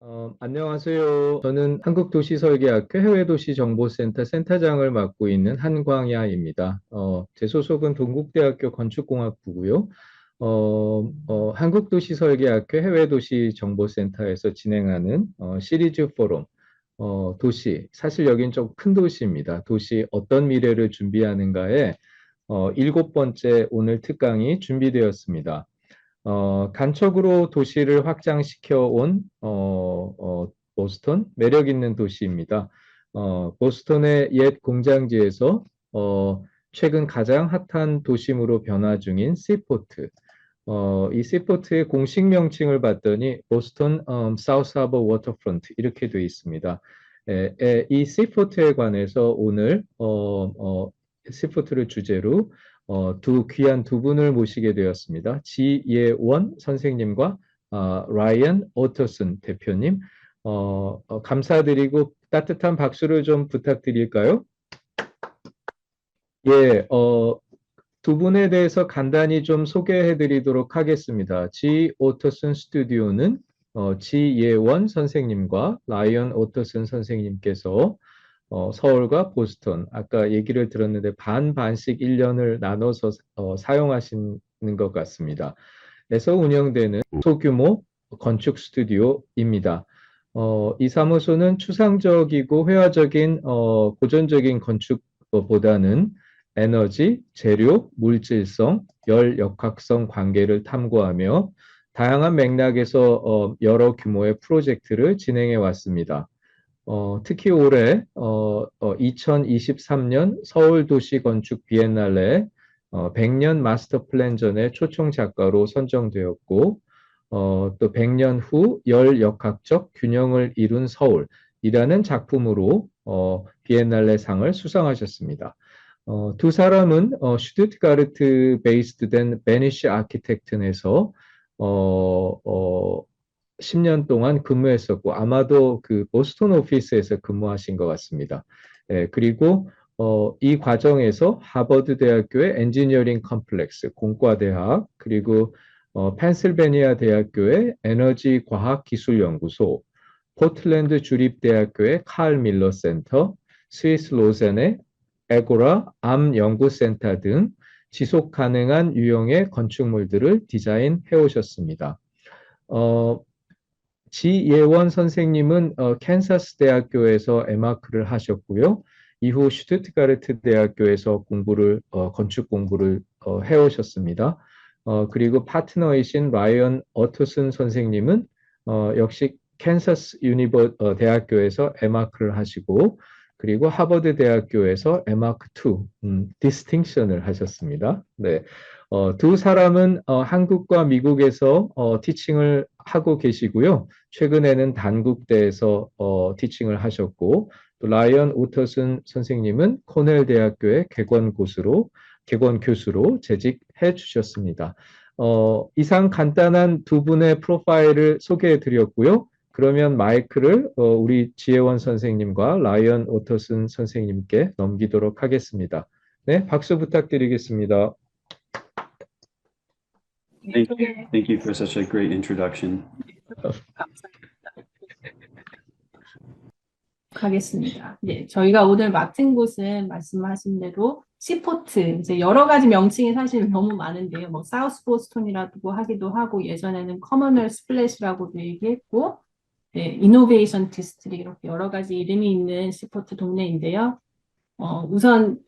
안녕하세요. 저는 한국도시설계학회 해외도시정보센터 센터장을 맡고 있는 한광야입니다. 제 소속은 동국대학교 건축공학부고요. 한국도시설계학회 해외도시정보센터에서 진행하는 시리즈 포럼, 도시, 사실 여긴 좀 큰 도시입니다. 도시 어떤 미래를 준비하는가에 일곱 번째 오늘 특강이 준비되었습니다. 간척으로 도시를 확장시켜 온 보스턴 매력 있는 도시입니다. 보스턴의 옛 공장지에서 최근 가장 핫한 도심으로 변화 중인 시포트. 이 시포트의 공식 명칭을 봤더니 보스턴 사우스 하버 워터프론트 이렇게 되어 있습니다. 이 시포트에 관해서 오늘 시포트를 주제로 두 귀한 두 분을 모시게 되었습니다. 지예원 선생님과 라이언 오터슨 대표님, 감사드리고 따뜻한 박수를 좀 부탁드릴까요? 예, 두 분에 대해서 간단히 좀 소개해 드리도록 하겠습니다. 지 오터슨 스튜디오는 지예원 선생님과 라이언 오터슨 선생님께서 서울과 보스턴, 아까 얘기를 들었는데 반반씩 1년을 나눠서 사용하시는 것 같습니다. 에서 운영되는 소규모 건축 스튜디오입니다. 이 사무소는 추상적이고 회화적인 고전적인 건축보다는 에너지, 재료, 물질성, 열 역학성 관계를 탐구하며 다양한 맥락에서 여러 규모의 프로젝트를 진행해 왔습니다. 특히 올해 2023년 서울도시건축 비엔날레 100년 마스터 플랜전의 초청 작가로 선정되었고 또 100년 후 열역학적 균형을 이룬 서울이라는 작품으로 비엔날레 상을 수상하셨습니다. 두 사람은 슈투트가르트 베이스드 된 베니쉬 아키텍튼에서 어, 어, 10년 동안 근무했었고 아마도 그 보스턴 오피스에서 근무하신 것 같습니다. 그리고 이 과정에서 하버드 대학교의 엔지니어링 컴플렉스 공과대학 그리고 펜실베니아 대학교의 에너지 과학 기술 연구소, 포틀랜드 주립대학교의 칼 밀러 센터, 스위스 로젠의 에고라 암 연구센터 등 지속 가능한 유형의 건축물들을 디자인해 오셨습니다. 어, 지예원 선생님은 캔사스 대학교에서 에마크를 하셨고요. 이후 슈투트가르트 대학교에서 건축 공부를 해오셨습니다. 그리고 파트너이신 라이언 어터슨 선생님은 역시 캔사스 대학교에서 에마크를 하시고 그리고 하버드 대학교에서 에마크 2 디스팅션을 하셨습니다. 네. 두 사람은 한국과 미국에서 티칭을 하고 계시고요. 최근에는 단국대에서 티칭을 하셨고, 또 라이언 오터슨 선생님은 코넬 대학교의 개건 교수로 재직해 주셨습니다. 이상 간단한 두 분의 프로파일을 소개해 드렸고요. 그러면 마이크를 우리 지혜원 선생님과 라이언 오터슨 선생님께 넘기도록 하겠습니다. 네, 박수 부탁드리겠습니다. Thank you for such a great introduction. 하겠습니다. 네, 저희가 오늘 맡은 곳은 말씀하신 대로 시포트, 이제 여러 가지 명칭이 사실 너무 많은데요. 뭐 사우스 보스턴이라고 하기도 하고 예전에는 커머널 스플래시라고도 얘기했고, 네, 이노베이션 디스트릭 이렇게 여러 가지 이름이 있는 시포트 동네인데요. 우선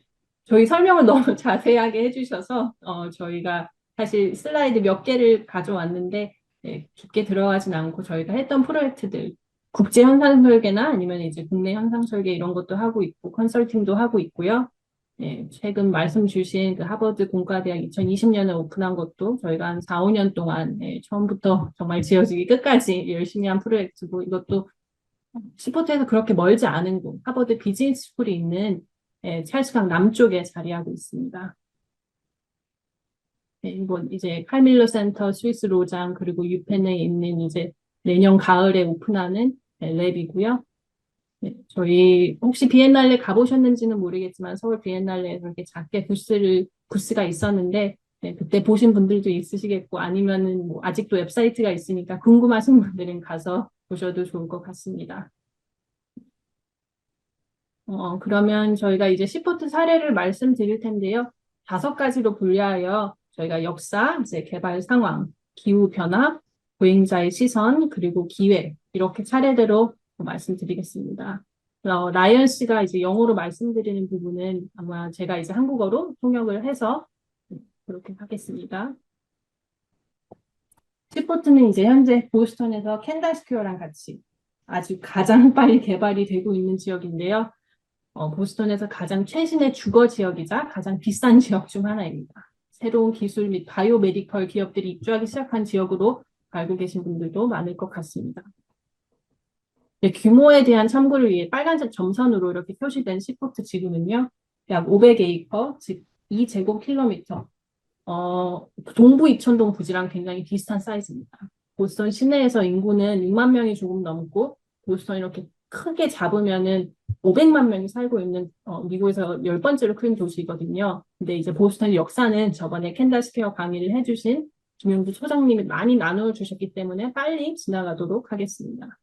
저희 설명을 너무 자세하게 해주셔서 저희가 사실 슬라이드 몇 개를 가져왔는데 네, 깊게 들어가진 않고 저희가 했던 프로젝트들 국제 현상 설계나 아니면 이제 국내 현상 설계 이런 것도 하고 있고 컨설팅도 하고 있고요. 네, 최근 말씀 주신 그 하버드 공과대학 2020년에 오픈한 것도 저희가 한 4, 5년 동안 네, 처음부터 정말 지어지기 끝까지 열심히 한 프로젝트고 이것도 시포트에서 그렇게 멀지 않은 곳 하버드 비즈니스 스쿨이 있는 찰스강 남쪽에 자리하고 있습니다. 네, 이건 이제 칼밀러 센터, 스위스 로장 그리고 유펜에 있는 이제 내년 가을에 오픈하는 랩이고요. 네, 저희 혹시 비엔날레 가보셨는지는 모르겠지만 서울 비엔날레에서 이렇게 작게 부스가 있었는데 네, 그때 보신 분들도 있으시겠고 아니면은 뭐 아직도 웹사이트가 있으니까 궁금하신 분들은 가서 보셔도 좋을 것 같습니다. 그러면 저희가 이제 시포트 사례를 말씀드릴 텐데요. 5가지로 분류하여 저희가 역사, 이제 개발 상황, 기후 변화, 보행자의 시선, 그리고 기회 이렇게 차례대로 말씀드리겠습니다. 라이언 씨가 이제 영어로 말씀드리는 부분은 아마 제가 이제 한국어로 통역을 해서 그렇게 하겠습니다. 시포트는 이제 현재 보스턴에서 켄달 스퀘어랑 같이 아주 가장 빨리 개발이 되고 있는 지역인데요. 보스턴에서 가장 최신의 주거 지역이자 가장 비싼 지역 중 하나입니다. 새로운 기술 및 바이오메디컬 기업들이 입주하기 시작한 지역으로 알고 계신 분들도 많을 것 같습니다. 네, 규모에 대한 참고를 위해 빨간색 점선으로 이렇게 표시된 시포트 지구는요, 약 500에이커, 즉 2제곱킬로미터, 동부 이천동 부지랑 굉장히 비슷한 사이즈입니다. 보스턴 시내에서 인구는 6만 명이 조금 넘고, 보스턴 이렇게 크게 잡으면은 500만 명이 살고 있는 미국에서 10번째로 큰 도시거든요. 근데 이제 보스턴 역사는 저번에 켄달 스퀘어 강의를 해주신 김용주 소장님이 많이 나누어주셨기 때문에 빨리 지나가도록 하겠습니다.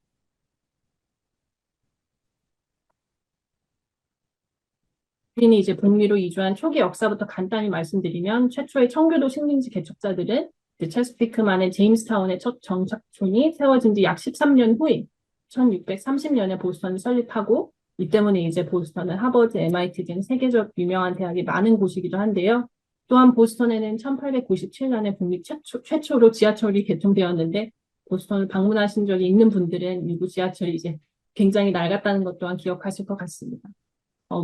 우리는 이제 북미로 이주한 초기 역사부터 간단히 말씀드리면 최초의 청교도 식민지 개척자들은 체스피크만의 제임스타운의 첫 정착촌이 세워진 지 약 13년 후인 1630년에 보스턴을 설립하고 이 때문에 이제 보스턴은 하버드, MIT 등 세계적 유명한 대학이 많은 곳이기도 한데요. 또한 보스턴에는 1897년에 북미 최초로 지하철이 개통되었는데 보스턴을 방문하신 적이 있는 분들은 미국 지하철이 이제 굉장히 낡았다는 것 또한 기억하실 것 같습니다.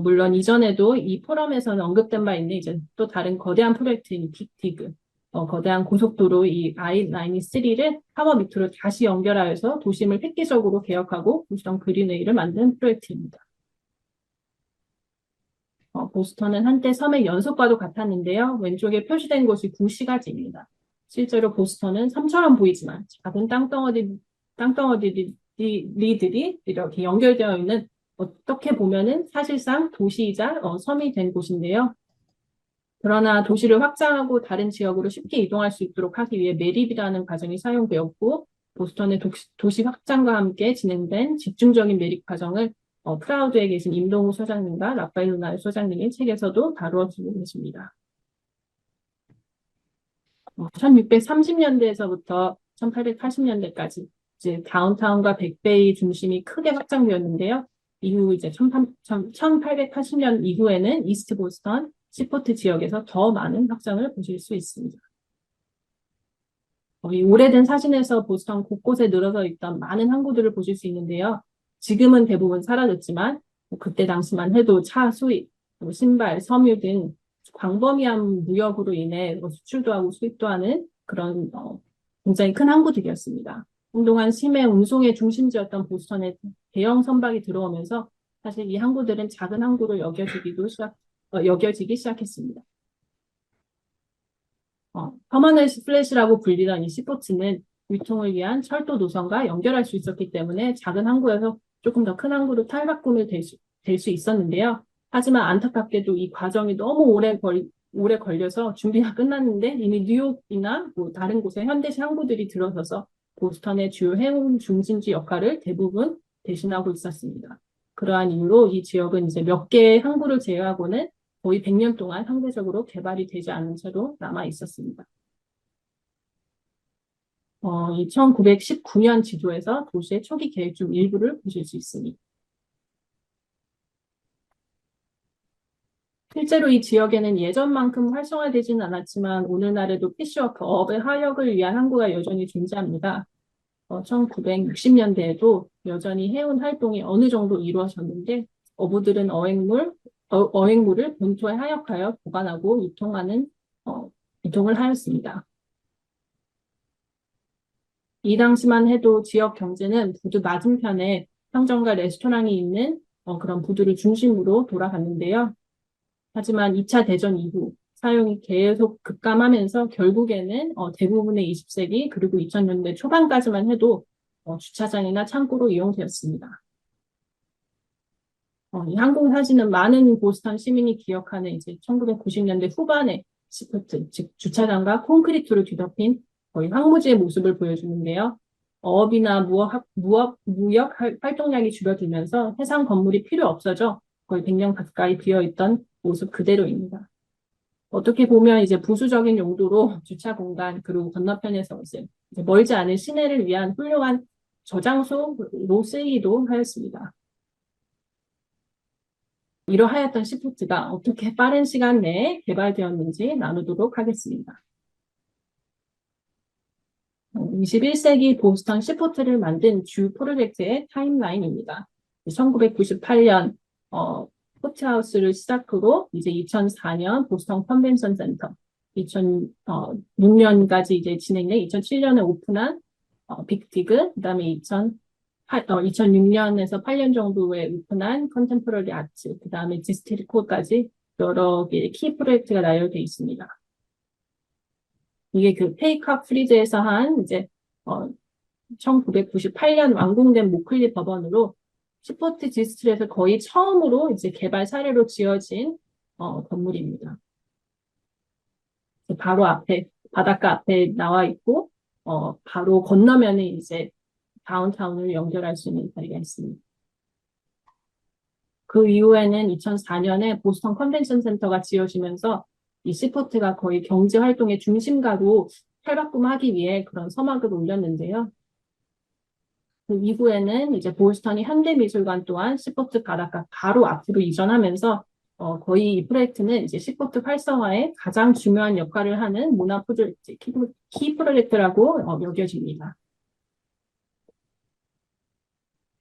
물론 이전에도 이 포럼에서는 언급된 바 있는 이제 또 다른 거대한 프로젝트인 빅디그, 거대한 고속도로 이 I-93를 하버 밑으로 다시 연결하여서 도심을 획기적으로 개혁하고 보스턴 그린웨이를 만든 프로젝트입니다. 보스턴은 한때 섬의 연속과도 같았는데요. 왼쪽에 표시된 곳이 구시가지입니다. 실제로 보스턴은 섬처럼 보이지만 작은 땅덩어리들이 이렇게 연결되어 있는 어떻게 보면은 사실상 도시이자 섬이 된 곳인데요. 그러나 도시를 확장하고 다른 지역으로 쉽게 이동할 수 있도록 하기 위해 매립이라는 과정이 사용되었고 보스턴의 도시 확장과 함께 진행된 집중적인 매립 과정을 프라우드에 계신 임동우 소장님과 라파엘 루나르 소장님의 책에서도 다루어지고 계십니다. 1630년대에서부터 1880년대까지 이제 다운타운과 백베이 중심이 크게 확장되었는데요. 이후 이제 1880년 이후에는 이스트 보스턴, 시포트 지역에서 더 많은 확장을 보실 수 있습니다. 이 오래된 사진에서 보스턴 곳곳에 늘어서 있던 많은 항구들을 보실 수 있는데요. 지금은 대부분 사라졌지만 그때 당시만 해도 차 수입, 신발, 섬유 등 광범위한 무역으로 인해 수출도 하고 수입도 하는 그런 굉장히 큰 항구들이었습니다. 한동안 심해 운송의 중심지였던 보스턴에 대형 선박이 들어오면서 사실 이 항구들은 작은 항구로 여겨지기 시작했습니다. 퍼머넌트 스플래시라고 불리던 이 시포트는 유통을 위한 철도 노선과 연결할 수 있었기 때문에 작은 항구에서 조금 더 큰 항구로 탈바꿈이 될 수 있었는데요. 하지만 안타깝게도 이 과정이 너무 오래 걸려서 준비가 끝났는데 이미 뉴욕이나 뭐 다른 곳에 현대식 항구들이 들어서서 보스턴의 주요 해운 중심지 역할을 대부분 대신하고 있었습니다. 그러한 이유로 이 지역은 이제 몇 개의 항구를 제외하고는 거의 100년 동안 상대적으로 개발이 되지 않은 채로 남아 있었습니다. 이 1919년 지도에서 도시의 초기 계획 중 일부를 보실 수 있습니다. 실제로 이 지역에는 예전만큼 활성화되지는 않았지만 오늘날에도 피쉬워크, 어업의 하역을 위한 항구가 여전히 존재합니다. 1960년대에도 여전히 해운 활동이 어느 정도 이루어졌는데 어부들은 어획물을 본토에 하역하여 보관하고 유통을 하였습니다. 이 당시만 해도 지역 경제는 부두 맞은편에 상점과 레스토랑이 있는 그런 부두를 중심으로 돌아갔는데요. 하지만 2차 대전 이후 사용이 계속 급감하면서 결국에는 대부분의 20세기 그리고 2000년대 초반까지만 해도 주차장이나 창고로 이용되었습니다. 이 항공 사진은 많은 보스턴 시민이 기억하는 이제 1990년대 후반의 시포트, 즉 주차장과 콘크리트로 뒤덮인 거의 황무지의 모습을 보여주는데요. 어업이나 무역 활동량이 줄어들면서 해상 건물이 필요 없어져 거의 100년 가까이 비어있던 모습 그대로입니다. 어떻게 보면 이제 부수적인 용도로 주차 공간 그리고 건너편에서 이제 멀지 않은 시내를 위한 훌륭한 저장소로 쓰이기도 하였습니다. 이러하였던 시포트가 어떻게 빠른 시간 내에 개발되었는지 나누도록 하겠습니다. 21세기 보스턴 시포트를 만든 주 프로젝트의 타임라인입니다. 1998년 포트하우스를 시작으로 이제 2004년 보스턴 컨벤션 센터, 2006년까지 이제 진행돼 2007년에 오픈한 빅디그, 그다음에 2006년에서 8년 정도에 오픈한 컨템포러리 아트, 그다음에 디스트리코까지 여러 개의 키 프로젝트가 나열되어 있습니다. 이게 그 페이캅 프리즈에서 한 이제 1998년 완공된 모클리 법원으로 시포트 디스트리에서 거의 처음으로 이제 개발 사례로 지어진 건물입니다. 바로 앞에 바닷가 앞에 나와 있고 바로 건너면은 이제 다운타운을 연결할 수 있는 자리가 있습니다. 그 이후에는 2004년에 보스턴 컨벤션 센터가 지어지면서 이 시포트가 거의 경제 활동의 중심가로 탈바꿈하기 위해 그런 서막을 올렸는데요. 그 이후에는 이제 보스턴이 현대미술관 또한 시포트 바닷가 바로 앞으로 이전하면서 거의 이 프로젝트는 이제 시포트 활성화에 가장 중요한 역할을 하는 문화 프로젝트, 키 프로젝트라고 여겨집니다.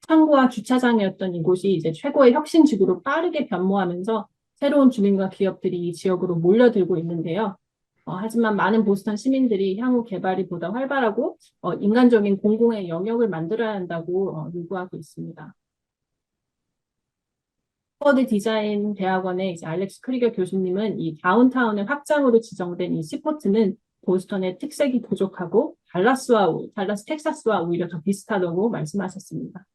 창고와 주차장이었던 이곳이 이제 최고의 혁신지구로 빠르게 변모하면서 새로운 주민과 기업들이 이 지역으로 몰려들고 있는데요. 하지만 많은 보스턴 시민들이 향후 개발이 보다 활발하고 인간적인 공공의 영역을 만들어야 한다고 요구하고 있습니다. 하버드 디자인 대학원의 이제 알렉스 크리거 교수님은 이 다운타운의 확장으로 지정된 이 시포트는 보스턴의 특색이 부족하고 달라스 텍사스와 오히려 더 비슷하다고 말씀하셨습니다.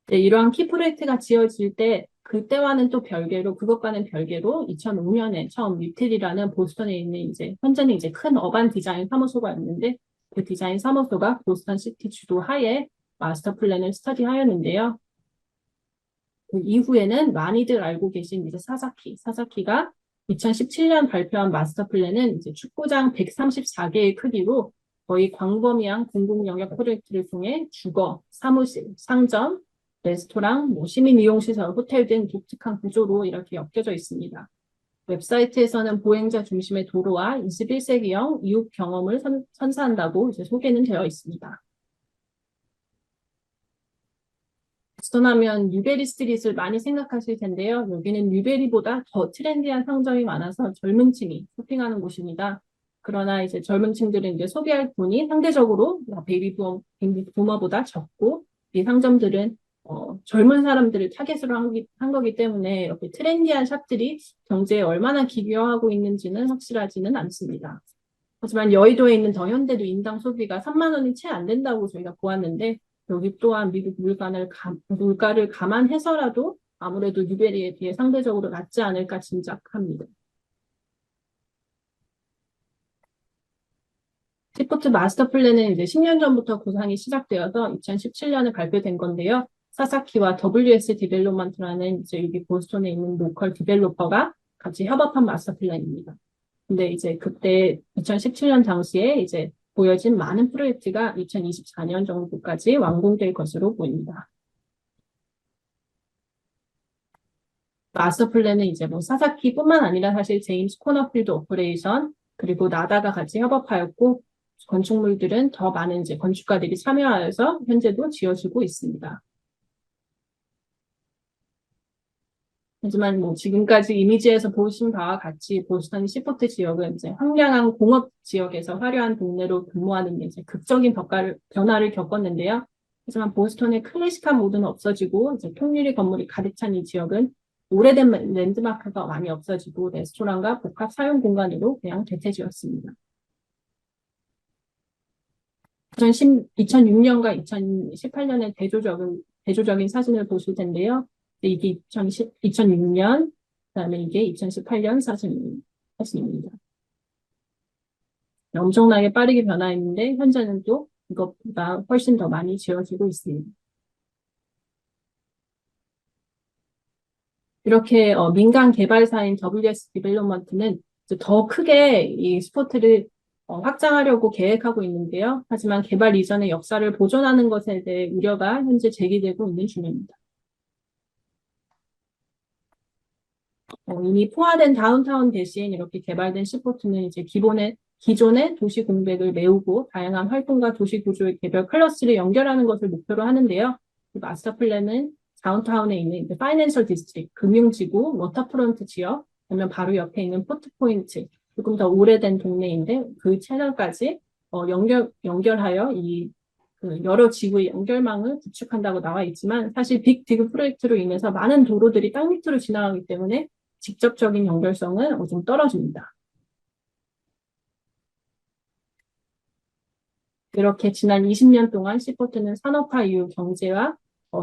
네, 이러한 키 프로젝트가 지어질 때 그때와는 또 별개로 그것과는 별개로 2005년에 처음 리틀이라는 보스턴에 있는 이제 현재는 이제 큰 어반 디자인 사무소가 있는데 그 디자인 사무소가 보스턴 시티 주도 하에 마스터 플랜을 스터디하였는데요. 그 이후에는 많이들 알고 계신 이제 사사키가 2017년 발표한 마스터 플랜은 이제 축구장 134개의 크기로 거의 광범위한 공공 영역 프로젝트를 통해 주거, 사무실, 상점, 레스토랑, 시민 이용시설, 호텔 등 독특한 구조로 이렇게 엮여져 있습니다. 웹사이트에서는 보행자 중심의 도로와 21세기형 이웃 경험을 선사한다고 이제 소개는 되어 있습니다. 보스턴하면 뉴베리 스트릿을 많이 생각하실 텐데요. 여기는 뉴베리보다 더 트렌디한 상점이 많아서 젊은 층이 쇼핑하는 곳입니다. 그러나 이제 젊은 층들은 이제 소비할 돈이 상대적으로 베이비 부머보다 적고 이 상점들은 젊은 사람들을 타겟으로 한 거기 때문에 이렇게 트렌디한 샵들이 경제에 얼마나 기여하고 있는지는 확실하지는 않습니다. 하지만 여의도에 있는 더 현대도 인당 소비가 3만 원이 채 안 된다고 저희가 보았는데 여기 또한 미국 물가를 감안해서라도 아무래도 뉴베리에 비해 상대적으로 낮지 않을까 짐작합니다. 시포트 마스터 플랜은 이제 10년 전부터 구상이 시작되어서 2017년에 발표된 건데요. 사사키와 WS 디벨롭먼트라는 이제 여기 보스턴에 있는 로컬 디벨로퍼가 같이 협업한 마스터 플랜입니다. 근데 이제 그때 2017년 당시에 이제 보여진 많은 프로젝트가 2024년 정도까지 완공될 것으로 보입니다. 마스터 플랜은 이제 사사키뿐만 아니라 사실 제임스 코너필드 오퍼레이션 그리고 나다가 같이 협업하였고 건축물들은 더 많은 이제 건축가들이 참여하여서 현재도 지어지고 있습니다. 하지만 지금까지 이미지에서 보신 바와 같이 보스턴 시포트 지역은 이제 황량한 공업 지역에서 화려한 동네로 근무하는 이제 극적인 변화를 겪었는데요. 하지만 보스턴의 클래식한 모드는 없어지고 이제 통유리 건물이 가득 찬 이 지역은 오래된 랜드마크가 많이 없어지고 레스토랑과 복합 사용 공간으로 그냥 대체지었습니다. 2006년과 2018년의 대조적인 사진을 보실 텐데요. 이게 2006년, 그다음에 이게 2018년 사진입니다. 엄청나게 빠르게 변화했는데 현재는 또 이것보다 훨씬 더 많이 지어지고 있습니다. 이렇게 민간 개발사인 WS 디벨롭먼트는 더 크게 이 스포트를 확장하려고 계획하고 있는데요. 하지만 개발 이전의 역사를 보존하는 것에 대해 우려가 현재 제기되고 있는 중입니다. 이미 포화된 다운타운 대신 이렇게 개발된 시포트는 이제 기존의 도시 공백을 메우고 다양한 활동과 도시 구조의 개별 클러스를 연결하는 것을 목표로 하는데요. 마스터 플랜은 다운타운에 있는 파이낸셜 디스트릭트, 금융지구, 워터프론트 지역, 그러면 바로 옆에 있는 포트포인트, 조금 더 오래된 동네인데 그 채널까지 연결하여 그 여러 지구의 연결망을 구축한다고 나와 있지만 사실 빅 디그 프로젝트로 인해서 많은 도로들이 땅 밑으로 지나가기 때문에 직접적인 연결성은 좀 떨어집니다. 이렇게 지난 20년 동안 시포트는 산업화 이후 경제와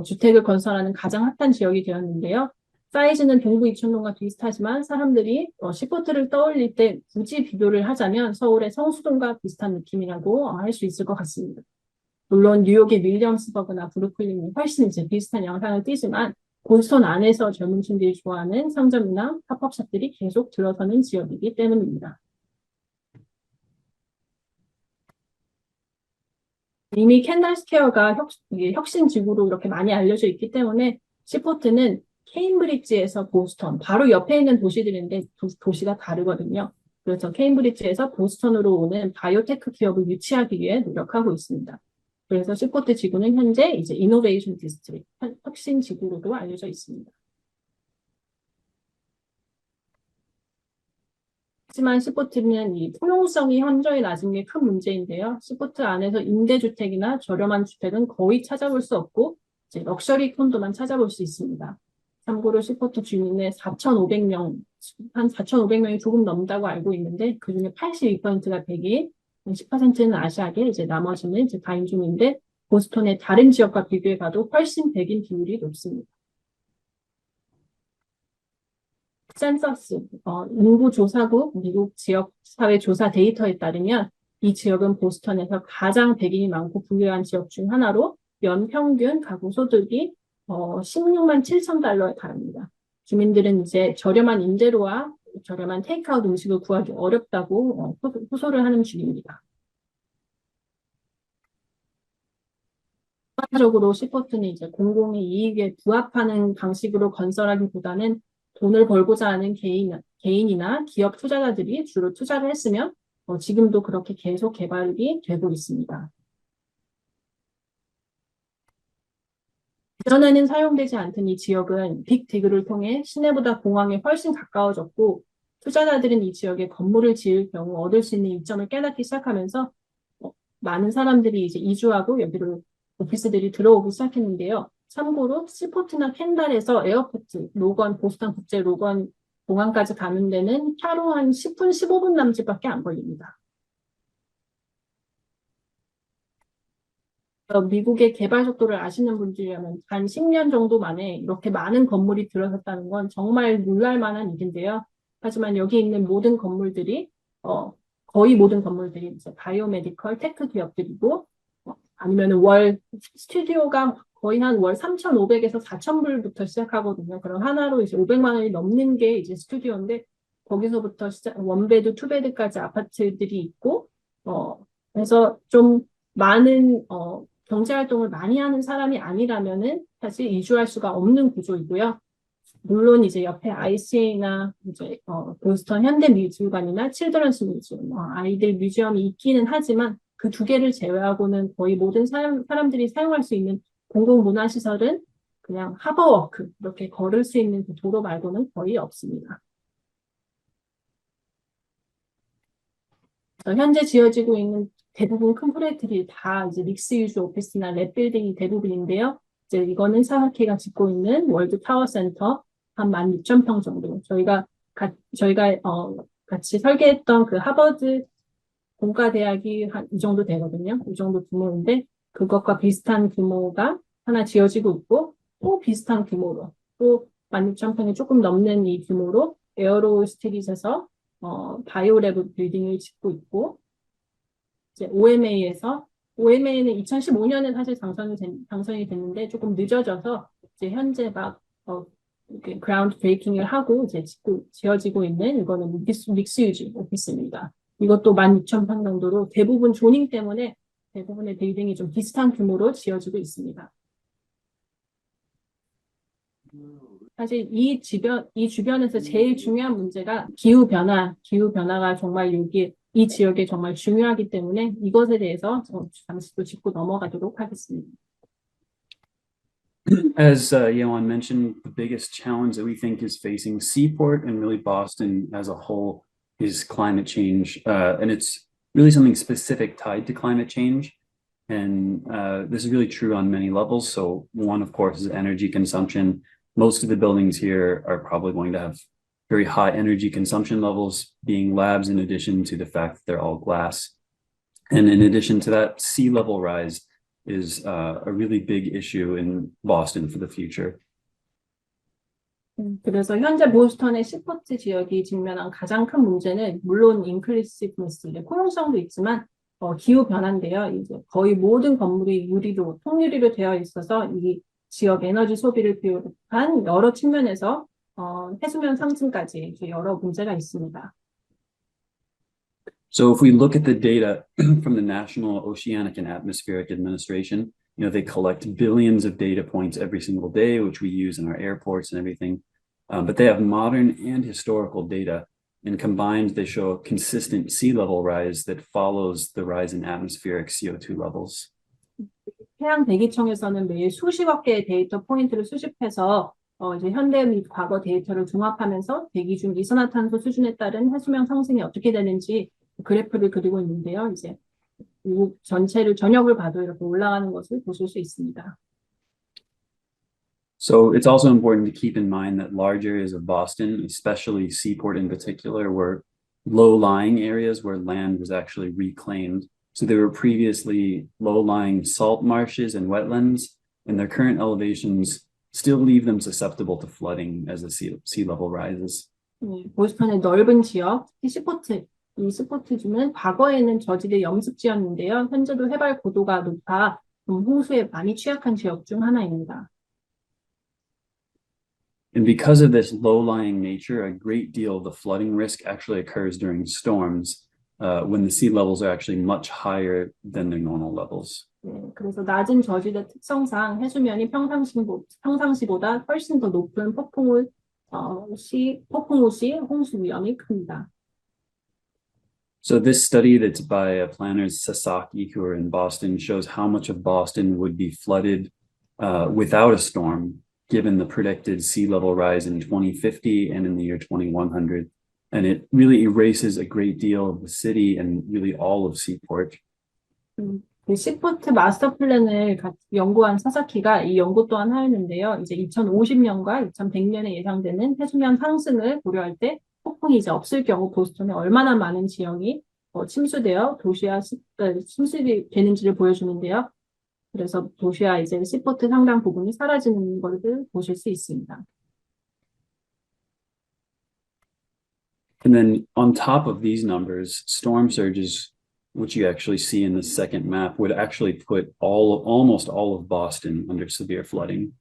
주택을 건설하는 가장 핫한 지역이 되었는데요. 사이즈는 동부 이촌동과 비슷하지만 사람들이 시포트를 떠올릴 때 굳이 비교를 하자면 서울의 성수동과 비슷한 느낌이라고 할 수 있을 것 같습니다. 물론 뉴욕의 윌리엄스버그나 브루클린이 훨씬 이제 비슷한 영상을 띄지만 보스턴 안에서 젊은 층들이 좋아하는 상점이나 팝업샵들이 계속 들어서는 지역이기 때문입니다. 이미 켄달 스퀘어가 혁신 지구로 이렇게 많이 알려져 있기 때문에 시포트는 케임브리지에서 보스턴, 바로 옆에 있는 도시들인데 도시가 다르거든요. 그래서 케임브리지에서 보스턴으로 오는 바이오테크 기업을 유치하기 위해 노력하고 있습니다. 그래서 시포트 지구는 현재 이제 이노베이션 디스트릭트, 혁신 지구로도 알려져 있습니다. 하지만 시포트는 이 포용성이 현저히 낮은 게 큰 문제인데요. 시포트 안에서 임대주택이나 저렴한 주택은 거의 찾아볼 수 없고 이제 럭셔리 콘도만 찾아볼 수 있습니다. 참고로 시포트 주민의 4,500명, 한 4,500명이 조금 넘다고 알고 있는데 그중에 82%가 백인, 10%는 아시아계, 이제 나머지는 이제 다인종인데 보스턴의 다른 지역과 비교해 봐도 훨씬 백인 비율이 높습니다. 센서스, 인구조사국 미국 지역사회조사 데이터에 따르면 이 지역은 보스턴에서 가장 백인이 많고 부유한 지역 중 하나로 연평균 가구 소득이 16만 7천 달러에 달합니다. 주민들은 이제 저렴한 임대료와 저렴한 테이크아웃 음식을 구하기 어렵다고 호소를 하는 중입니다. 일반적으로 시포트는 이제 공공의 이익에 부합하는 방식으로 건설하기보다는 돈을 벌고자 하는 개인이나 기업 투자자들이 주로 투자를 했으면 지금도 그렇게 계속 개발이 되고 있습니다. 예전에는 사용되지 않던 이 지역은 빅디그를 통해 시내보다 공항에 훨씬 가까워졌고 투자자들은 이 지역에 건물을 지을 경우 얻을 수 있는 이점을 깨닫기 시작하면서 많은 사람들이 이제 이주하고 여기로 오피스들이 들어오기 시작했는데요. 참고로 시포트나 켄달에서 에어포트, 로건, 보스턴 국제 로건 공항까지 가는 데는 차로 한 10분, 15분 남짓밖에 안 걸립니다. 미국의 개발 속도를 아시는 분들이라면 단 10년 정도 만에 이렇게 많은 건물이 들어섰다는 건 정말 놀랄 만한 일인데요. 하지만 여기 있는 모든 건물들이 거의 모든 건물들이 이제 바이오메디컬 테크 기업들이고 아니면 월 스튜디오가 거의 한 월 3,500에서 4,000불부터 시작하거든요. 그럼 하나로 이제 500만 원이 넘는 게 이제 스튜디오인데 거기서부터 원베드, 투베드까지 아파트들이 있고 그래서 좀 많은 경제 활동을 많이 하는 사람이 아니라면은 사실 이주할 수가 없는 구조이고요. 물론 이제 옆에 ICA나 이제 보스턴 현대미술관이나 칠드런스 뮤지엄, 아이들 뮤지엄이 있기는 하지만 그 두 개를 제외하고는 거의 모든 사람들이 사용할 수 있는 공공문화시설은 그냥 하버워크, 이렇게 걸을 수 있는 그 도로 말고는 거의 없습니다. 현재 지어지고 있는 대부분 큰 프로젝트들이 다 이제 믹스 유즈 오피스나 랩 빌딩이 대부분인데요. 이제 이거는 사하키가 짓고 있는 월드 타워 센터 한 16,000평 정도. 저희가 같이 설계했던 그 하버드 공과대학이 한 이 정도 되거든요. 이 정도 규모인데 그것과 비슷한 규모가 하나 지어지고 있고 또 비슷한 규모로 또 16,000평이 조금 넘는 이 규모로 에어로 스트릿에서 바이오랩 빌딩을 짓고 있고 이제 OMA는 2015년에 사실 당선이 됐는데 조금 늦어져서 이제 현재 막 이렇게 그라운드 브레이킹을 하고 이제 지어지고 있는 이거는 믹스 유즈 오피스입니다. 이것도 16,000평 정도로 대부분 조닝 때문에 대부분의 빌딩이 좀 비슷한 규모로 지어지고 있습니다. 사실 이 주변에서 제일 중요한 문제가 기후변화가 정말 이 지역에 정말 중요하기 때문에 이것에 대해서 잠시 또 짚고 넘어가도록 하겠습니다. As Yeon mentioned, the biggest challenge that we think is facing Seaport and really Boston as a whole is climate change. And it's really something specific tied to climate change. And this is really true on many levels. So one, of course, is energy consumption. Most of the buildings here are probably going to have very high energy consumption levels, being labs in addition to the fact that they're all glass. And in addition to that, sea level rise is a really big issue in Boston for the future. 그래서 현재 보스턴의 시포트 지역이 직면한 가장 큰 문제는 물론 인클루시브니스, 포용성도 있지만 기후 변화인데요. 이제 거의 모든 건물이 통유리로 되어 있어서 이 지역 에너지 소비를 비롯한 여러 측면에서 해수면 상승까지 여러 문제가 있습니다. So if we look at the data from the National Oceanic and Atmospheric Administration, they collect billions of data points every single day, which we use in our airports and everything. But they have modern and historical data, and combined, they show a consistent sea level rise that follows the rise in atmospheric CO2 levels. 해양 대기청에서는 매일 수십억 개의 데이터 포인트를 수집해서 이제 현대 및 과거 데이터를 종합하면서 대기 중 이산화탄소 수준에 따른 해수면 상승이 어떻게 되는지 그래프를 그리고 있는데요. 이제 미국 전역을 봐도 이렇게 올라가는 것을 보실 수 있습니다. So it's also important to keep in mind that large areas of Boston, especially Seaport in particular, were low-lying areas where land was actually reclaimed. So they were previously low-lying salt marshes and wetlands, and their current elevations still leave them susceptible to flooding as the sea level rises. 보스턴의 넓은 지역, 이 스포트주는 과거에는 저지대 염습지였는데요. 현재도 해발 고도가 높아 홍수에 많이 취약한 지역 중 하나입니다. And because of this low-lying nature, a great deal of the flooding risk actually occurs during storms when the sea levels are actually much higher than their normal levels. 그래서 낮은 저지대 특성상 해수면이 평상시보다 훨씬 더 높은 폭풍우 시 홍수 위험이 큽니다. So this study that's by planners Sasaki, who are in Boston, shows how much of Boston would be flooded without a storm, given the predicted sea level rise in 2050 and in the year 2100. And it really erases a great deal of the city and really all of Seaport. 그 시포트 마스터 플랜을 연구한 사사키가 이 연구 또한 하였는데요. 이제 2050년과 2100년에 예상되는 해수면 상승을 고려할 때 폭풍이 이제 없을 경우 보스턴에 얼마나 많은 지역이 침수되어 침수되는지를 보여주는데요. 그래서 도시와 이제 시포트 상당 부분이 사라지는 것을 보실 수 있습니다. And then on top of these numbers, storm surges, which you actually see in the second map, would actually put almost all of Boston under severe flooding.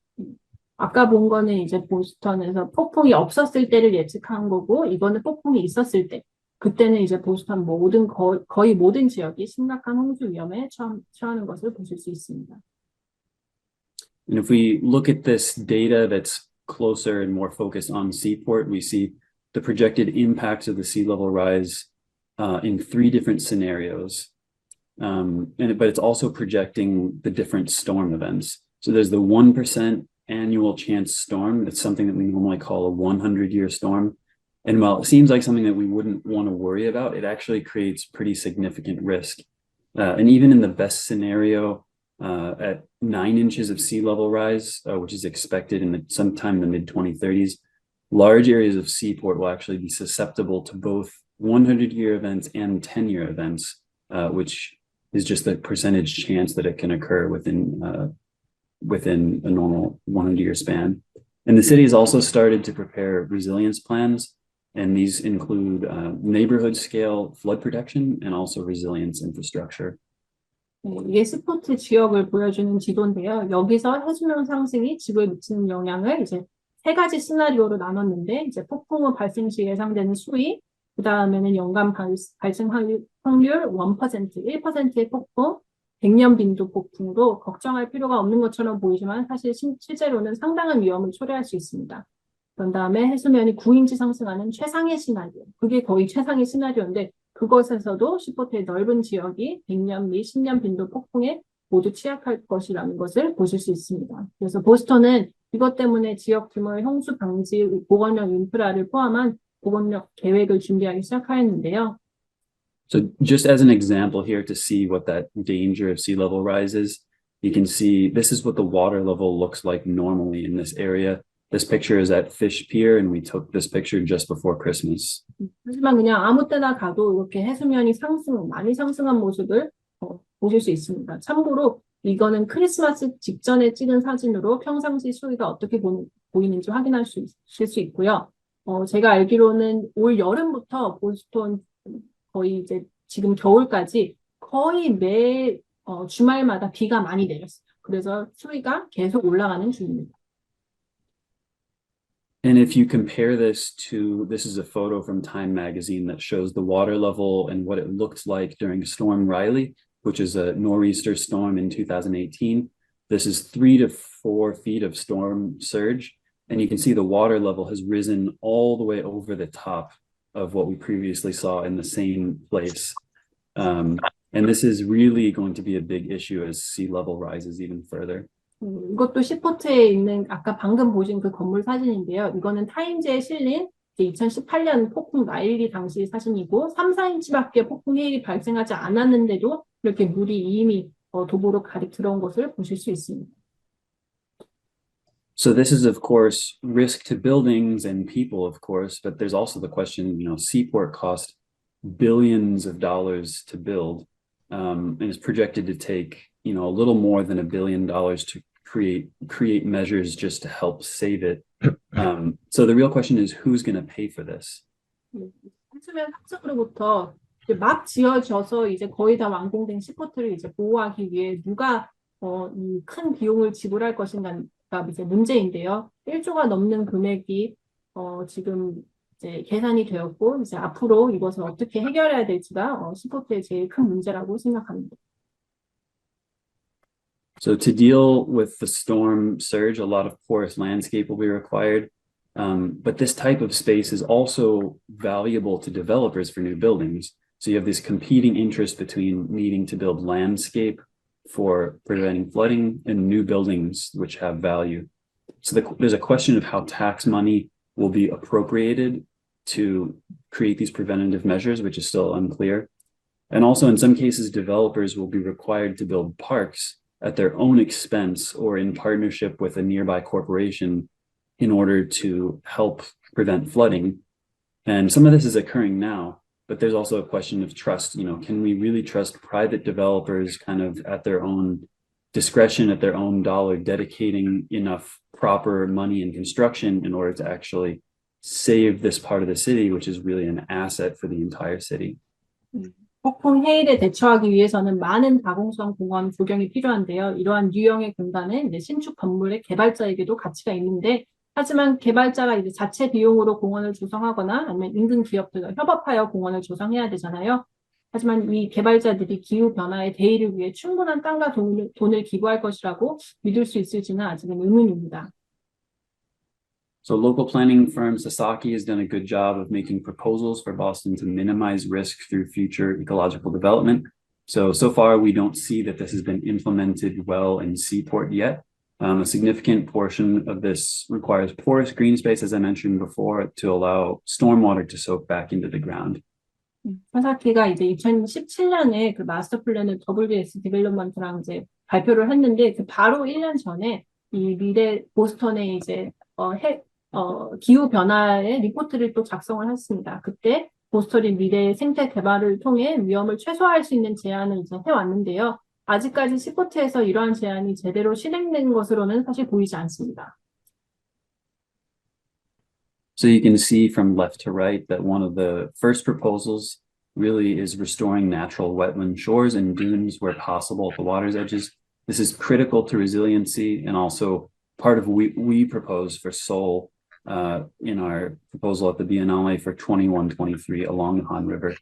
아까 본 거는 이제 보스턴에서 폭풍이 없었을 때를 예측한 거고, 이거는 폭풍이 있었을 때, 그때는 이제 보스턴 거의 모든 지역이 심각한 홍수 위험에 처하는 것을 보실 수 있습니다. And if we look at this data that's closer and more focused on Seaport, we see the projected impacts of the sea level rise in 3 different scenarios. But it's also projecting the different storm events. So there's the 1% annual chance storm. That's something that we normally call a 100-year storm. And while it seems like something that we wouldn't want to worry about, it actually creates pretty significant risk. And even in the best scenario, at 9 inches of sea level rise, which is expected sometime in the mid-2030s, large areas of Seaport will actually be susceptible to both 100-year events and 10-year events, which is just the percentage chance that it can occur within a normal 100-year span. And the city has also started to prepare resilience plans And these include neighborhood scale flood protection and also resilience infrastructure. 네, 이게 스포트 지역을 보여주는 지도인데요. 여기서 해수면 상승이 지구에 미치는 영향을 이제 세 가지 시나리오로 나눴는데, 이제 폭풍우 발생 시 예상되는 수위, 그 다음에는 연간 발생 확률 1%, 1%의 폭풍, 100년 빈도 폭풍으로 걱정할 필요가 없는 것처럼 보이지만 사실 실제로는 상당한 위험을 초래할 수 있습니다. 그런 다음에 해수면이 9인치 상승하는 최상의 시나리오, 그게 거의 최상의 시나리오인데 그것에서도 시포트의 넓은 지역이 100년 및 10년 빈도 폭풍에 모두 취약할 것이라는 것을 보실 수 있습니다. 그래서 보스턴은 이것 때문에 지역 규모의 홍수 방지 보건력 인프라를 포함한 보건력 계획을 준비하기 시작하였는데요. So just as an example here to see what that danger of sea level rise is, you can see this is what the water level looks like normally in this area. This picture is at Fish Pier, and we took this picture just before Christmas. 하지만 그냥 아무 때나 가도 이렇게 해수면이 많이 상승한 모습을 보실 수 있습니다. 참고로 이거는 크리스마스 직전에 찍은 사진으로 평상시 수위가 어떻게 보이는지 확인할 수 있을 수 있고요. 제가 알기로는 올 여름부터 보스턴 거의 이제 지금 겨울까지 거의 매 주말마다 비가 많이 내렸어요. 그래서 수위가 계속 올라가는 중입니다. And if you compare this is a photo from Time magazine that shows the water level and what it looked like during Storm Riley, which is a nor'easter storm in 2018. This is 3 to 4 feet of storm surge. And you can see the water level has risen all the way over the top of what we previously saw in the same place. And this is really going to be a big issue as sea level rises even further. 이것도 시포트에 있는 아까 방금 보신 그 건물 사진인데요. 이거는 타임즈에 실린 2018년 폭풍 라일리 당시 사진이고 3, 4인치밖에 폭풍 해일이 발생하지 않았는데도 이렇게 물이 이미 도보로 가득 들어온 것을 보실 수 있습니다. So this is, of course, risk to buildings and people, of course, but there's also the question, Seaport cost billions of dollars to build, and is projected to take, a little more than $1 billion to create measures just to help save it. So the real question is, who's going to pay for this? 해수면 상승으로부터 막 지어져서 이제 거의 다 완공된 시포트를 이제 보호하기 위해 누가 이 큰 비용을 지불할 것인가가 이제 문제인데요. 1조가 넘는 금액이 지금 이제 계산이 되었고 이제 앞으로 이것을 어떻게 해결해야 될지가 시포트의 제일 큰 문제라고 생각합니다. So to deal with the storm surge, a lot of porous landscape will be required. But this type of space is also valuable to developers for new buildings. So you have this competing interest between needing to build landscape for preventing flooding and new buildings which have value. So there's a question of how tax money will be appropriated to create these preventative measures, which is still unclear. And also in some cases, developers will be required to build parks at their own expense or in partnership with a nearby corporation in order to help prevent flooding. And some of this is occurring now, but there's also a question of trust. Can we really trust private developers kind of at their own discretion, at their own dollar, dedicating enough proper money and construction in order to actually save this part of the city, which is really an asset for the entire city? 폭풍 해일에 대처하기 위해서는 많은 다공성 공원 조경이 필요한데요. 이러한 유형의 공간은 이제 신축 건물의 개발자에게도 가치가 있는데, 하지만 개발자가 이제 자체 비용으로 공원을 조성하거나 아니면 인근 기업들과 협업하여 공원을 조성해야 되잖아요. 하지만 이 개발자들이 기후 변화의 대의를 위해 충분한 땅과 돈을 기부할 것이라고 믿을 수 있을지는 아직은 의문입니다. So local planning firm Sasaki has done a good job of making proposals for Boston to minimize risk through future ecological development. So far, we don't see that this has been implemented well in Seaport yet. A significant portion of this requires porous green space, as I mentioned before, to allow stormwater to soak back into the ground. 사사키가 이제 2017년에 그 마스터 플랜을 WS 디벨롭먼트랑 이제 발표를 했는데 그 바로 1년 전에 이 미래 보스턴에 이제 기후 변화의 리포트를 또 작성을 했습니다. 그때 보스턴의 미래 생태 개발을 통해 위험을 최소화할 수 있는 제안을 이제 해왔는데요. 아직까지 시포트에서 이러한 제안이 제대로 실행된 것으로는 사실 보이지 않습니다. So you can see from left to right that one of the first proposals really is restoring natural wetland shores and dunes where possible at the water's edges. This is critical to resiliency and also part of what we propose for Seoul in our proposal at the Biennale for 21-23 along the Han River.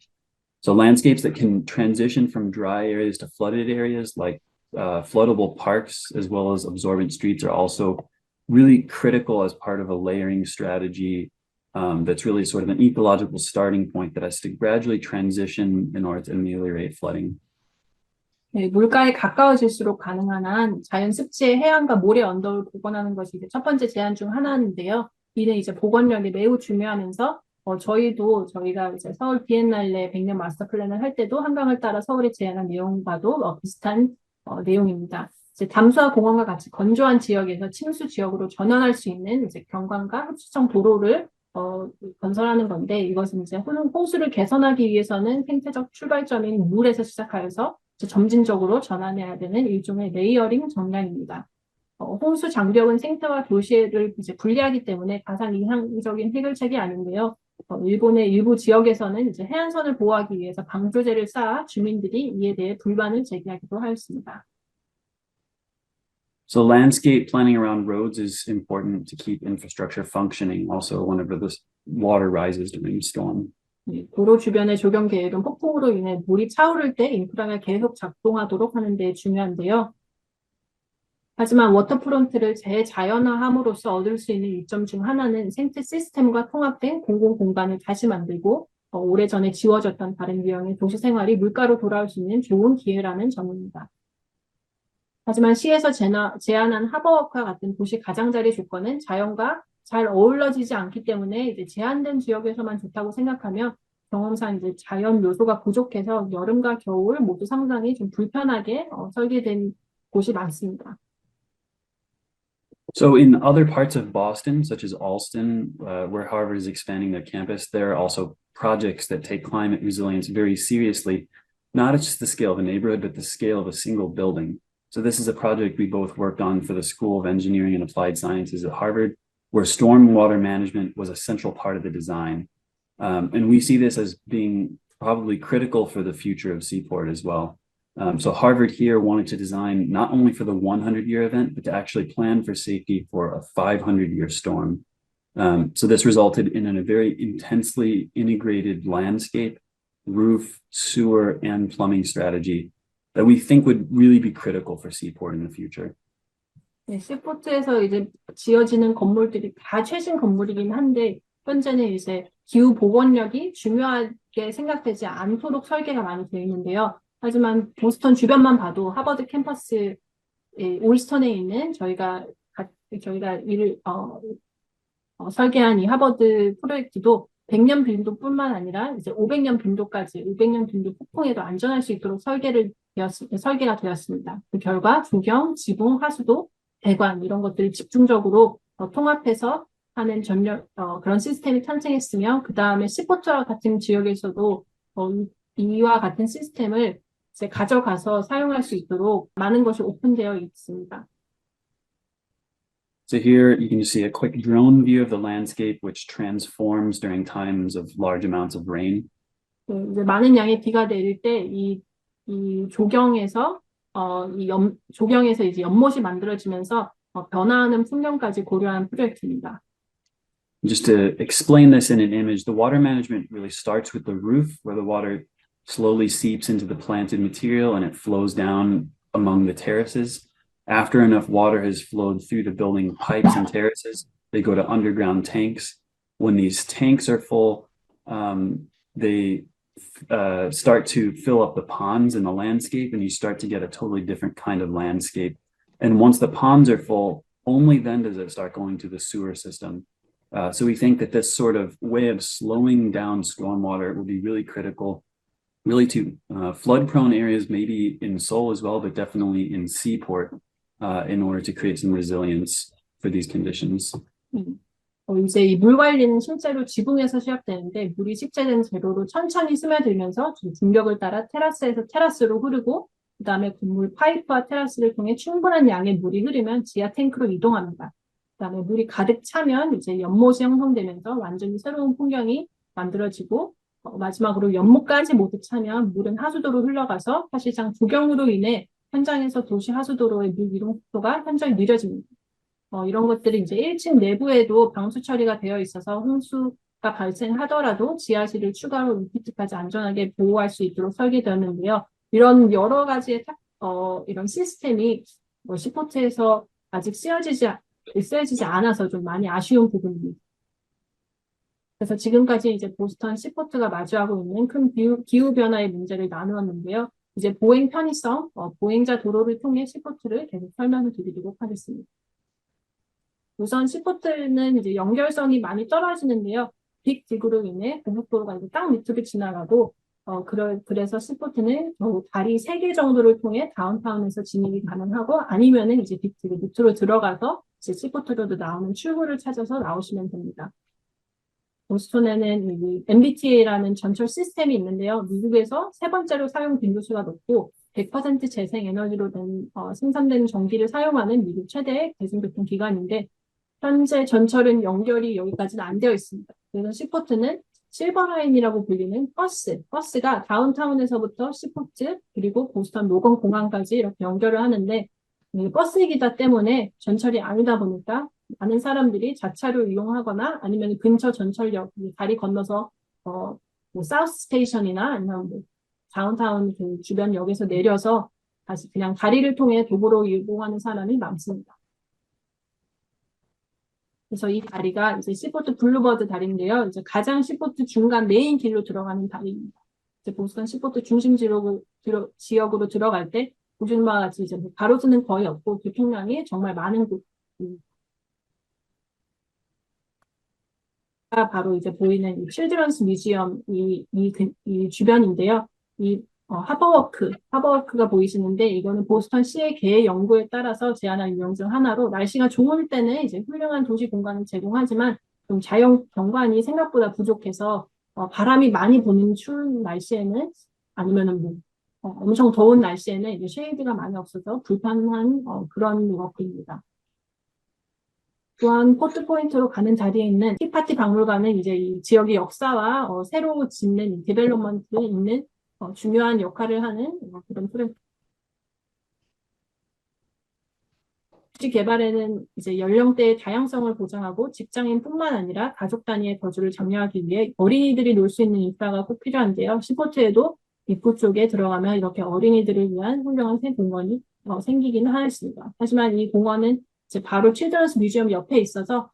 So landscapes that can transition from dry areas to flooded areas like floodable parks as well as absorbent streets are also really critical as part of a layering strategy that's really sort of an ecological starting point that has to gradually transition in order to ameliorate flooding. 네, 물가에 가까워질수록 가능한 한 자연 습지의 해안과 모래 언덕을 복원하는 것이 이제 첫 번째 제안 중 하나인데요. 이는 이제 복원력이 매우 중요하면서 저희가 이제 서울 비엔날레 100년 마스터 플랜을 할 때도 한강을 따라 서울에 제안한 내용과도 비슷한 내용입니다. 이제 담수화 공원과 같이 건조한 지역에서 침수 지역으로 전환할 수 있는 이제 경관과 흡수성 도로를 건설하는 건데 이것은 이제 호수를 개선하기 위해서는 생태적 출발점인 물에서 시작하여서 점진적으로 전환해야 되는 일종의 레이어링 전략입니다. 홍수 장벽은 생태와 도시를 이제 분리하기 때문에 가장 이상적인 해결책이 아닌데요. 일본의 일부 지역에서는 이제 해안선을 보호하기 위해서 방조제를 쌓아 주민들이 이에 대해 불만을 제기하기도 하였습니다. So landscape planning around roads is important to keep infrastructure functioning also whenever the water rises during a storm. 도로 주변의 조경 계획은 폭풍으로 인해 물이 차오를 때 인프라가 계속 작동하도록 하는 데 중요한데요. 하지만 워터프론트를 재자연화함으로써 얻을 수 있는 이점 중 하나는 생태 시스템과 통합된 공공공간을 다시 만들고 오래전에 지워졌던 다른 유형의 도시 생활이 물가로 돌아올 수 있는 좋은 기회라는 점입니다. 하지만 시에서 제안한 하버워크와 같은 도시 가장자리 조건은 자연과 잘 어우러지지 않기 때문에 이제 제한된 지역에서만 좋다고 생각하며 경험상 이제 자연 요소가 부족해서 여름과 겨울 모두 상당히 좀 불편하게 설계된 곳이 많습니다. So in other parts of Boston, such as Allston, where Harvard is expanding their campus, there are also projects that take climate resilience very seriously, not at just the scale of a neighborhood, but the scale of a single building. So this is a project we both worked on for the School of Engineering and Applied Sciences at Harvard, where stormwater management was a central part of the design. And we see this as being probably critical for the future of Seaport as well. So Harvard here wanted to design not only for the 100-year event, but to actually plan for safety for a 500-year storm. So this resulted in a very intensely integrated landscape, roof, sewer, and plumbing strategy that we think would really be critical for Seaport in the future. 네, 시포트에서 이제 지어지는 건물들이 다 최신 건물이긴 한데 현재는 이제 기후 복원력이 중요하게 생각되지 않도록 설계가 많이 되어 있는데요. 하지만 보스턴 주변만 봐도 하버드 캠퍼스 올스턴에 있는 저희가 이를 설계한 이 하버드 프로젝트도 100년 빈도뿐만 아니라 이제 500년 빈도까지 500년 빈도 폭풍에도 안전할 수 있도록 설계가 되었습니다. 그 결과 조경, 지붕, 하수도, 배관 이런 것들을 집중적으로 통합해서 하는 그런 시스템이 탄생했으며 그 다음에 시포트와 같은 지역에서도 이와 같은 시스템을 이제 가져가서 사용할 수 있도록 많은 것이 오픈되어 있습니다. So here you can see a quick drone view of the landscape, which transforms during times of large amounts of rain. 이제 많은 양의 비가 내릴 때 이 조경에서 조경에서 이제 연못이 만들어지면서 변화하는 풍경까지 고려한 프로젝트입니다. Just to explain this in an image, the water management really starts with the roof, where the water slowly seeps into the planted material and it flows down among the terraces. After enough water has flowed through the building pipes and terraces, they go to underground tanks. When these tanks are full, they start to fill up the ponds in the landscape, and you start to get a totally different kind of landscape. And once the ponds are full, only then does it start going to the sewer system. So we think that this sort of way of slowing down stormwater will be really critical, really to flood-prone areas, maybe in Seoul as well, but definitely in Seaport, in order to create some resilience for these conditions. 이제 이 물 관리는 실제로 지붕에서 시작되는데 물이 식재된 재료로 천천히 스며들면서 중력을 따라 테라스에서 테라스로 흐르고 그다음에 건물 파이프와 테라스를 통해 충분한 양의 물이 흐르면 지하 탱크로 이동합니다. 그다음에 물이 가득 차면 이제 연못이 형성되면서 완전히 새로운 풍경이 만들어지고 마지막으로 연못까지 모두 차면 물은 하수도로 흘러가서 사실상 조경으로 인해 현장에서 도시 하수도로의 물 이동 속도가 현저히 느려집니다. 이런 것들이 이제 1층 내부에도 방수 처리가 되어 있어서 홍수가 발생하더라도 지하실을 추가로 리피트까지 안전하게 보호할 수 있도록 설계되었는데요. 이런 여러 가지의 이런 시스템이 시포트에서 아직 쓰여지지 않아서 좀 많이 아쉬운 부분입니다. 그래서 지금까지 이제 보스턴 시포트가 마주하고 있는 큰 기후 변화의 문제를 나누었는데요. 이제 보행 편의성, 보행자 도로를 통해 시포트를 계속 설명을 드리도록 하겠습니다. 우선 시포트는 이제 연결성이 많이 떨어지는데요. 빅딕으로 인해 고속도로가 이제 땅 밑으로 지나가고, 그래서 시포트는 다리 3개 정도를 통해 다운타운에서 진입이 가능하고, 아니면은 이제 빅딕 밑으로 들어가서 이제 시포트로도 나오는 출구를 찾아서 나오시면 됩니다. 보스턴에는 이 MBTA라는 전철 시스템이 있는데요. 미국에서 3번째로 사용 빈도수가 높고 100% 재생에너지로 생산되는 전기를 사용하는 미국 최대의 대중교통 기관인데 현재 전철은 연결이 여기까지는 안 되어 있습니다. 그래서 시포트는 실버라인이라고 불리는 버스가 다운타운에서부터 시포트 그리고 보스턴 노건 공항까지 이렇게 연결을 하는데 버스이기다 때문에 전철이 아니다 보니까 많은 사람들이 자차로 이용하거나 아니면 근처 전철역 다리 건너서 뭐 사우스 스테이션이나 아니면 뭐 다운타운 그 주변 역에서 내려서 다시 그냥 다리를 통해 도보로 이동하는 사람이 많습니다. 그래서 이 다리가 이제 시포트 블루버드 다리인데요. 이제 가장 시포트 중간 메인 길로 들어가는 다리입니다. 이제 보스턴 시포트 중심 지역으로 들어갈 때 보시는 바와 같이 이제 가로수는 거의 없고 교통량이 정말 많은 곳입니다. 바로 이제 보이는 이 칠드런스 뮤지엄 이 주변인데요. 이 하버워크가 보이시는데 이거는 보스턴 시의 계획 연구에 따라서 제안한 유형 중 하나로 날씨가 좋을 때는 이제 훌륭한 도시 공간을 제공하지만 좀 자연 경관이 생각보다 부족해서 바람이 많이 부는 추운 날씨에는 아니면은 뭐 엄청 더운 날씨에는 이제 쉐이드가 많이 없어서 불편한 그런 워크입니다. 또한 포트 포인트로 가는 자리에 있는 티파티 박물관은 이제 이 지역의 역사와 새로 짓는 디벨롭먼트에 있는 중요한 역할을 하는 그런 도시 개발에는 이제 연령대의 다양성을 보장하고 직장인뿐만 아니라 가족 단위의 거주를 장려하기 위해 어린이들이 놀 수 있는 인프라가 꼭 필요한데요. 시포트에도 입구 쪽에 들어가면 이렇게 어린이들을 위한 훌륭한 새 공원이 생기기는 하였습니다. 하지만 이 공원은 이제 바로 칠드런스 뮤지엄 옆에 있어서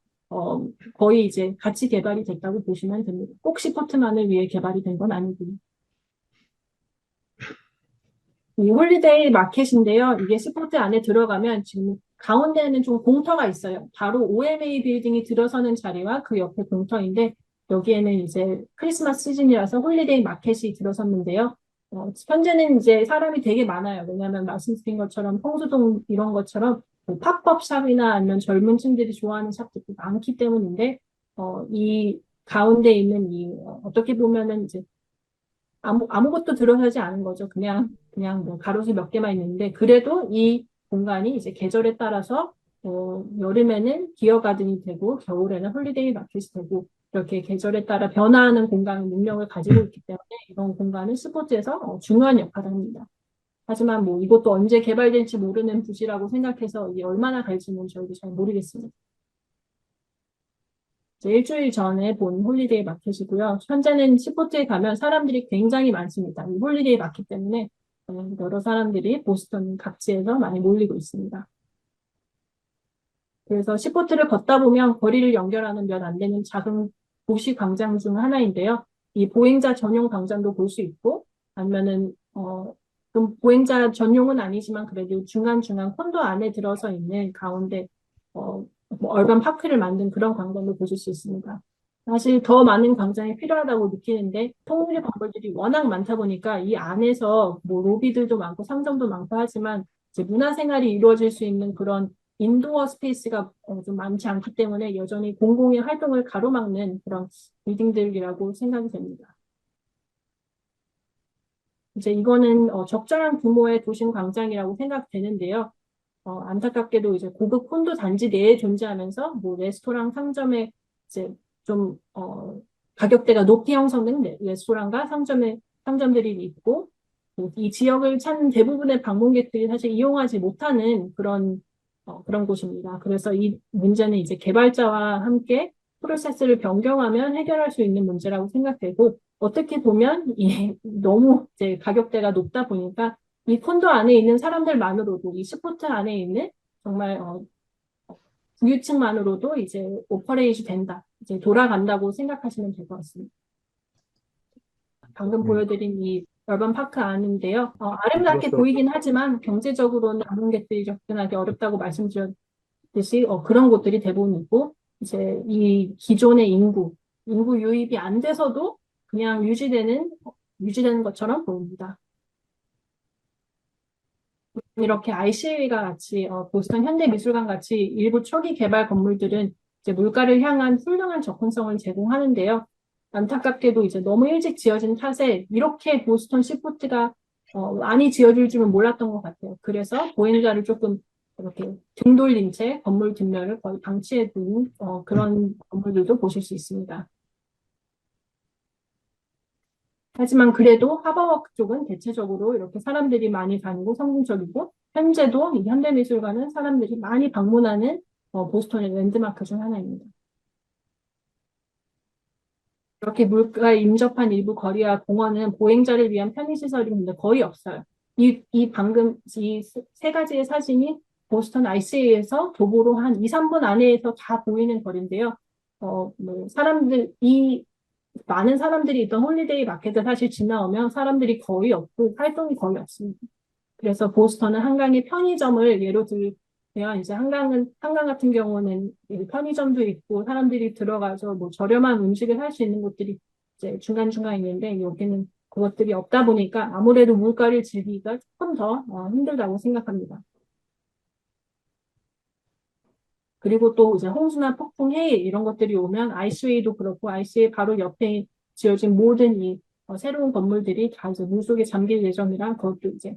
거의 이제 같이 개발이 됐다고 보시면 됩니다. 꼭 시포트만을 위해 개발이 된 건 아니고요. 이 홀리데이 마켓인데요. 이게 시포트 안에 들어가면 지금 가운데에는 좀 공터가 있어요. 바로 OMA 빌딩이 들어서는 자리와 그 옆에 공터인데 여기에는 이제 크리스마스 시즌이라서 홀리데이 마켓이 들어섰는데요. 현재는 이제 사람이 되게 많아요. 왜냐하면 말씀드린 것처럼 홍수동 이런 것처럼 뭐 팝업 샵이나 아니면 젊은 층들이 좋아하는 샵들이 많기 때문인데 이 가운데 있는 어떻게 보면은 이제 아무것도 들어서지 않은 거죠. 그냥 뭐 가로수 몇 개만 있는데 그래도 이 공간이 이제 계절에 따라서 여름에는 기어 가든이 되고 겨울에는 홀리데이 마켓이 되고 이렇게 계절에 따라 변화하는 공간 능력을 가지고 있기 때문에 이런 공간은 스포츠에서 중요한 역할을 합니다. 하지만 뭐 이것도 언제 개발될지 모르는 부지라고 생각해서 이게 얼마나 갈지는 저희도 잘 모르겠습니다. 일주일 전에 본 홀리데이 마켓이고요. 현재는 시포트에 가면 사람들이 굉장히 많습니다. 이 홀리데이 마켓 때문에 여러 사람들이 보스턴 각지에서 많이 몰리고 있습니다. 그래서 시포트를 걷다 보면 거리를 연결하는 몇 안 되는 작은 도시 광장 중 하나인데요. 이 보행자 전용 광장도 볼 수 있고 아니면은 좀 보행자 전용은 아니지만 그래도 중간중간 콘도 안에 들어서 있는 가운데 뭐 얼반 파크를 만든 그런 광장도 보실 수 있습니다. 사실 더 많은 광장이 필요하다고 느끼는데 통일의 건물들이 워낙 많다 보니까 이 안에서 뭐 로비들도 많고 상점도 많고 하지만 이제 문화생활이 이루어질 수 있는 그런 인도어 스페이스가 좀 많지 않기 때문에 여전히 공공의 활동을 가로막는 그런 빌딩들이라고 생각이 됩니다. 이제 이거는 적절한 규모의 도심 광장이라고 생각되는데요. 안타깝게도 이제 고급 콘도 단지 내에 존재하면서 뭐 레스토랑 상점에 이제 좀 가격대가 높이 형성된 레스토랑과 상점들이 있고 이 지역을 찾는 대부분의 방문객들이 사실 이용하지 못하는 그런 곳입니다. 그래서 이 문제는 이제 개발자와 함께 프로세스를 변경하면 해결할 수 있는 문제라고 생각되고 어떻게 보면 너무 이제 가격대가 높다 보니까 이 콘도 안에 있는 사람들만으로도 이 스포트 안에 있는 정말 부유층만으로도 이제 오퍼레이트 된다, 이제 돌아간다고 생각하시면 될 것 같습니다. 방금 보여드린 이 얼반 파크 안인데요. 아름답게 보이긴 하지만 경제적으로는 방문객들이 접근하기 어렵다고 말씀드렸듯이 그런 곳들이 대부분 있고 이제 이 기존의 인구 유입이 안 돼서도 그냥 유지되는 것처럼 보입니다. 이렇게 ICA가 같이 보스턴 현대미술관 같이 일부 초기 개발 건물들은 이제 물가를 향한 훌륭한 접근성을 제공하는데요. 안타깝게도 이제 너무 일찍 지어진 탓에 이렇게 보스턴 시포트가 많이 지어질 줄은 몰랐던 것 같아요. 그래서 보행자를 조금 이렇게 등 돌린 채 건물 뒷면을 거의 방치해 둔 그런 건물들도 보실 수 있습니다. 하지만 그래도 하버워크 쪽은 대체적으로 이렇게 사람들이 많이 다니고 성공적이고 현재도 이 현대미술관은 사람들이 많이 방문하는 보스턴의 랜드마크 중 하나입니다. 이렇게 물가에 인접한 일부 거리와 공원은 보행자를 위한 편의시설이 근데 거의 없어요. 방금 이 세 가지의 사진이 보스턴 ICA에서 도보로 한 2, 3분 안에서 다 보이는 거리인데요. 많은 사람들이 있던 홀리데이 마켓을 사실 지나오면 사람들이 거의 없고 활동이 거의 없습니다. 그래서 보스턴은 한강의 편의점을 예로 들면 이제 한강 같은 경우는 편의점도 있고 사람들이 들어가서 뭐 저렴한 음식을 살 수 있는 곳들이 이제 중간중간 있는데 여기는 그것들이 없다 보니까 아무래도 물가를 즐기기가 조금 더 힘들다고 생각합니다. 그리고 또 이제 홍수나 폭풍, 해일 이런 것들이 오면 ICA도 그렇고 ICA 바로 옆에 지어진 모든 이 새로운 건물들이 다 이제 물속에 잠길 예정이라 그것도 이제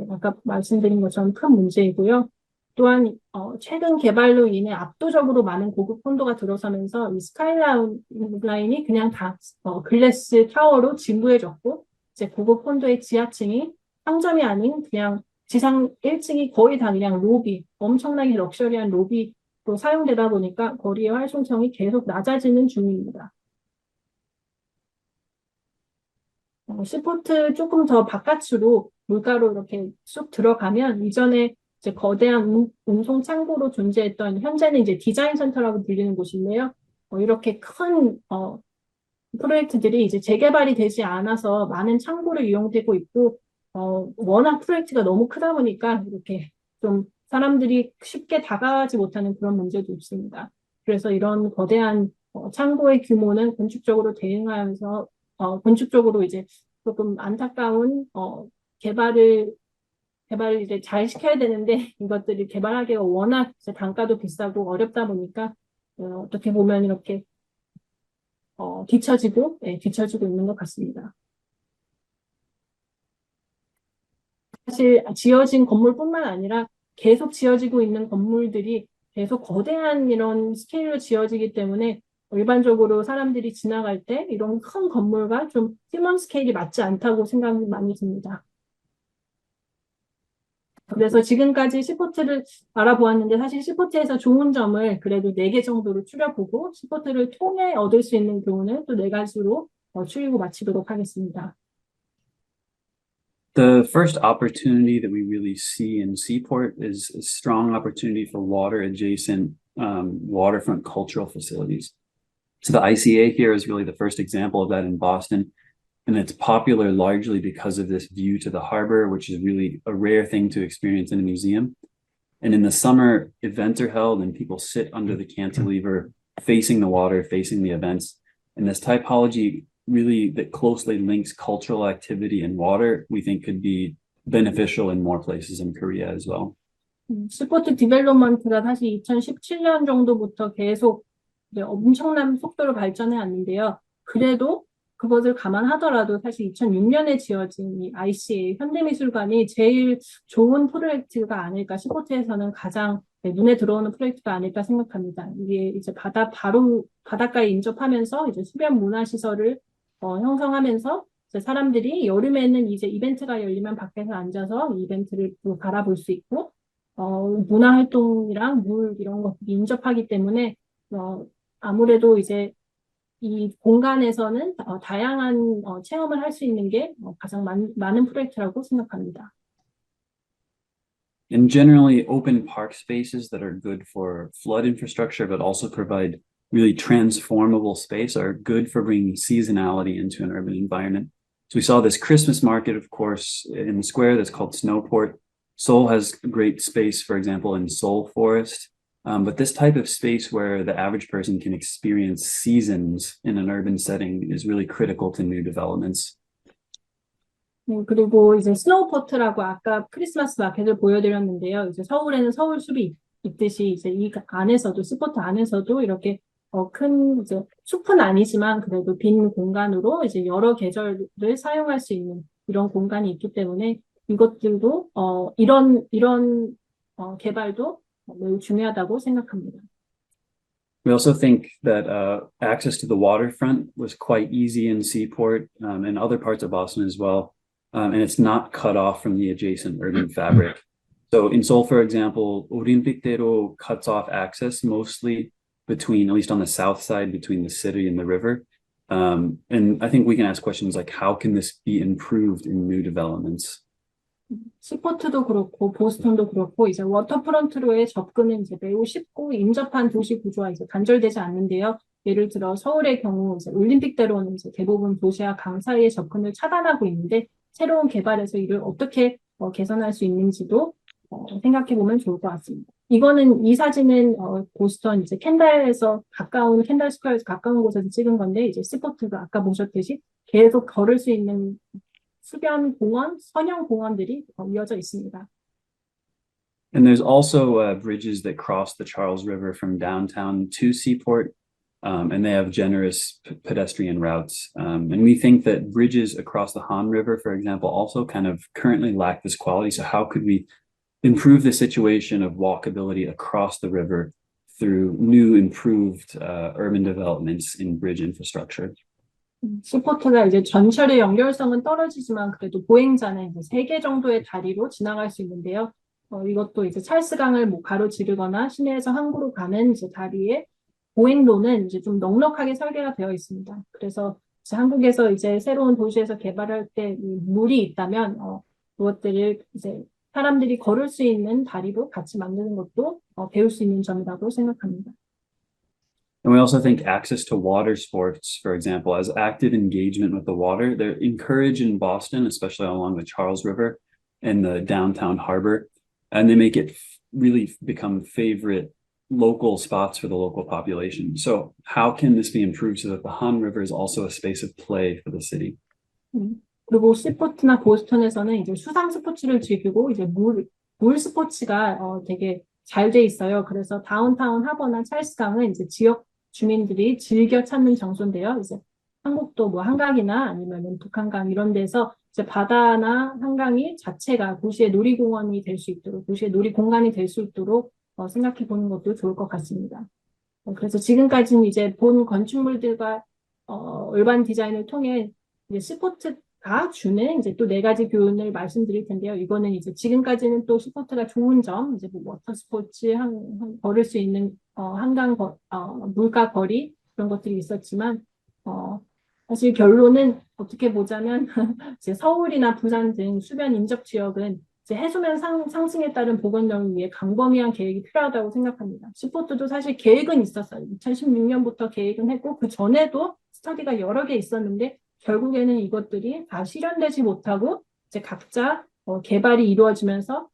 아까 말씀드린 것처럼 큰 문제이고요. 또한 최근 개발로 인해 압도적으로 많은 고급 콘도가 들어서면서 이 스카이라인이 그냥 다 글래스 타워로 진부해졌고 이제 고급 콘도의 지하층이 상점이 아닌 그냥 지상 1층이 거의 다 그냥 로비, 엄청나게 럭셔리한 로비 또 사용되다 보니까 거리의 활동성이 계속 낮아지는 중입니다. 시포트 조금 더 바깥으로 물가로 이렇게 쑥 들어가면 이전에 이제 거대한 운송 창고로 존재했던 현재는 이제 디자인 센터라고 불리는 곳인데요. 이렇게 큰 프로젝트들이 이제 재개발이 되지 않아서 많은 창고를 이용되고 있고 워낙 프로젝트가 너무 크다 보니까 이렇게 좀 사람들이 쉽게 다가가지 못하는 그런 문제도 있습니다. 그래서 이런 거대한 창고의 규모는 건축적으로 대응하면서 건축적으로 이제 조금 안타까운 개발을 이제 잘 시켜야 되는데 이것들이 개발하기가 워낙 이제 단가도 비싸고 어렵다 보니까 어떻게 보면 이렇게 뒤처지고 있는 것 같습니다. 사실 지어진 건물뿐만 아니라 계속 지어지고 있는 건물들이 계속 거대한 이런 스케일로 지어지기 때문에 일반적으로 사람들이 지나갈 때 이런 큰 건물과 좀 휴먼 스케일이 맞지 않다고 생각이 많이 듭니다. 그래서 지금까지 시포트를 알아보았는데 사실 시포트에서 좋은 점을 그래도 4개 정도로 추려보고 시포트를 통해 얻을 수 있는 교훈을 또 4가지로 추리고 마치도록 하겠습니다. The first opportunity that we really see in Seaport is a strong opportunity for water-adjacent waterfront cultural facilities. So the ICA here is really the first example of that in Boston, and it's popular largely because of this view to the harbor, which is really a rare thing to experience in a museum. And in the summer, events are held and people sit under the cantilever, facing the water, facing the events. And this typology really that closely links cultural activity and water, we think could be beneficial in more places in Korea as well. 스포트 디벨롭먼트가 사실 2017년 정도부터 계속 엄청난 속도로 발전해 왔는데요. 그래도 그것을 감안하더라도 사실 2006년에 지어진 이 ICA 현대미술관이 제일 좋은 프로젝트가 아닐까, 시포트에서는 가장 눈에 들어오는 프로젝트가 아닐까 생각합니다. 이게 이제 바로 바닷가에 인접하면서 이제 수변 문화시설을 형성하면서 이제 사람들이 여름에는 이제 이벤트가 열리면 밖에서 앉아서 이 이벤트를 또 바라볼 수 있고, 문화활동이랑 물 이런 것들이 인접하기 때문에, 아무래도 이제 이 공간에서는 다양한 체험을 할 수 있는 게 가장 많은 프로젝트라고 생각합니다. And generally, open park spaces that are good for flood infrastructure, but also provide really transformable space, are good for bringing seasonality into an urban environment. So we saw this Christmas market, of course, in the square that's called Snowport. Seoul has great space, for example, in Seoul Forest. But this type of space where the average person can experience seasons in an urban setting is really critical to new developments. 그리고 이제 스노우포트라고 아까 크리스마스 마켓을 보여드렸는데요. 이제 서울에는 서울숲이 있듯이 이제 이 안에서도, 스포트 안에서도 이렇게 큰 이제 숲은 아니지만 그래도 빈 공간으로 이제 여러 계절을 사용할 수 있는 이런 공간이 있기 때문에 이것들도 이런 개발도 매우 중요하다고 생각합니다. We also think that access to the waterfront was quite easy in Seaport and other parts of Boston as well. And it's not cut off from the adjacent urban fabric. So in Seoul, for example, Orienpikdero cuts off access mostly between, at least on the south side, between the city and the river. And I think we can ask questions like, how can this be improved in new developments? 시포트도 그렇고 보스턴도 그렇고 이제 워터프런트로의 접근은 이제 매우 쉽고 인접한 도시 구조와 이제 단절되지 않는데요. 예를 들어 서울의 경우 이제 올림픽대로는 이제 대부분 도시와 강 사이의 접근을 차단하고 있는데 새로운 개발에서 이를 어떻게 개선할 수 있는지도 생각해 보면 좋을 것 같습니다. 이 사진은 보스턴 이제 캔달 스퀘어에서 가까운 곳에서 찍은 건데 이제 시포트가 아까 보셨듯이 계속 걸을 수 있는 수변 공원, 선형 공원들이 이어져 있습니다. And there's also bridges that cross the Charles River from downtown to Seaport, and they have generous pedestrian routes. And we think that bridges across the Han River, for example, also kind of currently lack this quality. So how could we improve the situation of walkability across the river through new, improved urban developments in bridge infrastructure? 시포트가 이제 전철의 연결성은 떨어지지만 그래도 보행자는 이제 3개 정도의 다리로 지나갈 수 있는데요. 이것도 이제 찰스강을 가로지르거나 시내에서 항구로 가는 이제 다리에 보행로는 이제 좀 넉넉하게 설계가 되어 있습니다. 그래서 이제 한국에서 이제 새로운 도시에서 개발할 때 물이 있다면 그것들을 이제 사람들이 걸을 수 있는 다리로 같이 만드는 것도 배울 수 있는 점이라고 생각합니다. And we also think access to water sports, for example, as active engagement with the water, they're encouraged in Boston, especially along the Charles River and the downtown harbor. And they make it really become favorite local spots for the local population. So how can this be improved so that the Han River is also a space of play for the city? 그리고 시포트나 보스턴에서는 이제 수상 스포츠를 즐기고 이제 물 스포츠가 되게 잘 돼 있어요. 그래서 다운타운 하버나 찰스강은 이제 지역 주민들이 즐겨 찾는 장소인데요. 이제 한국도 뭐 한강이나 아니면 북한강 이런 데서 이제 바다나 한강이 자체가 도시의 놀이공원이 될 수 있도록, 도시의 놀이 공간이 될 수 있도록 생각해 보는 것도 좋을 것 같습니다. 그래서 지금까지는 이제 본 건축물들과 얼반 디자인을 통해 이제 시포트가 주는 이제 또 4가지 교훈을 말씀드릴 텐데요. 이거는 이제 지금까지는 또 시포트가 좋은 점, 이제 뭐 워터 스포츠, 걸을 수 있는 한강 물가 거리 그런 것들이 있었지만 사실 결론은 어떻게 보자면 이제 서울이나 부산 등 수변 인접 지역은 이제 해수면 상승에 따른 보건력을 위해 광범위한 계획이 필요하다고 생각합니다. 시포트도 사실 계획은 있었어요. 2016년부터 계획은 했고 그 전에도 스터디가 여러 개 있었는데 결국에는 이것들이 다 실현되지 못하고 이제 각자 개발이 이루어지면서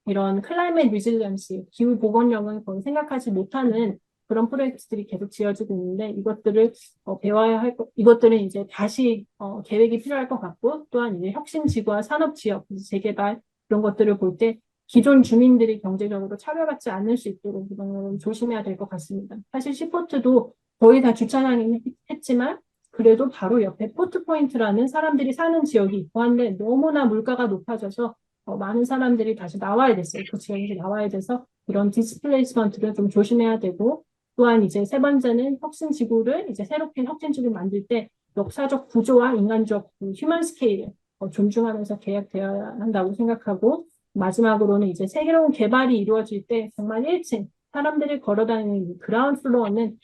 이런 클라이밋 리질리언시, 기후 보건력은 거의 생각하지 못하는 그런 프로젝트들이 계속 지어지고 있는데 이것들을 배워야 할 이것들은 이제 다시 계획이 필요할 것 같고 또한 이제 혁신지구와 산업지역, 재개발 이런 것들을 볼 때 기존 주민들이 경제적으로 차별받지 않을 수 있도록 이런 걸 조심해야 될 것 같습니다. 사실 시포트도 거의 다 주차장이긴 했지만 그래도 바로 옆에 포트포인트라는 사람들이 사는 지역이 있고 한데 너무나 물가가 높아져서 많은 사람들이 다시 나와야 됐어요. 그 지역에서 나와야 돼서 이런 디스플레이스먼트를 좀 조심해야 되고 또한 이제 세 번째는 혁신지구를 이제 새롭게 혁신지구를 만들 때 역사적 구조와 인간적 그 휴먼 스케일을 존중하면서 계약되어야 한다고 생각하고 마지막으로는 이제 새로운 개발이 이루어질 때 정말 1층 사람들이 걸어다니는 그라운드 플로어는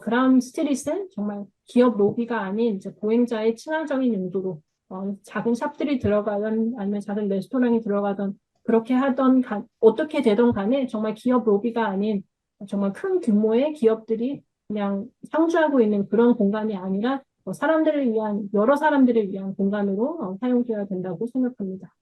그라운드 스트릿은 정말 기업 로비가 아닌 이제 보행자의 친화적인 용도로 작은 샵들이 들어가던 아니면 작은 레스토랑이 들어가던 그렇게 하던 어떻게 되던 간에 정말 기업 로비가 아닌 정말 큰 규모의 기업들이 그냥 상주하고 있는 그런 공간이 아니라 사람들을 위한 여러 사람들을 위한 공간으로 사용되어야 된다고 생각합니다.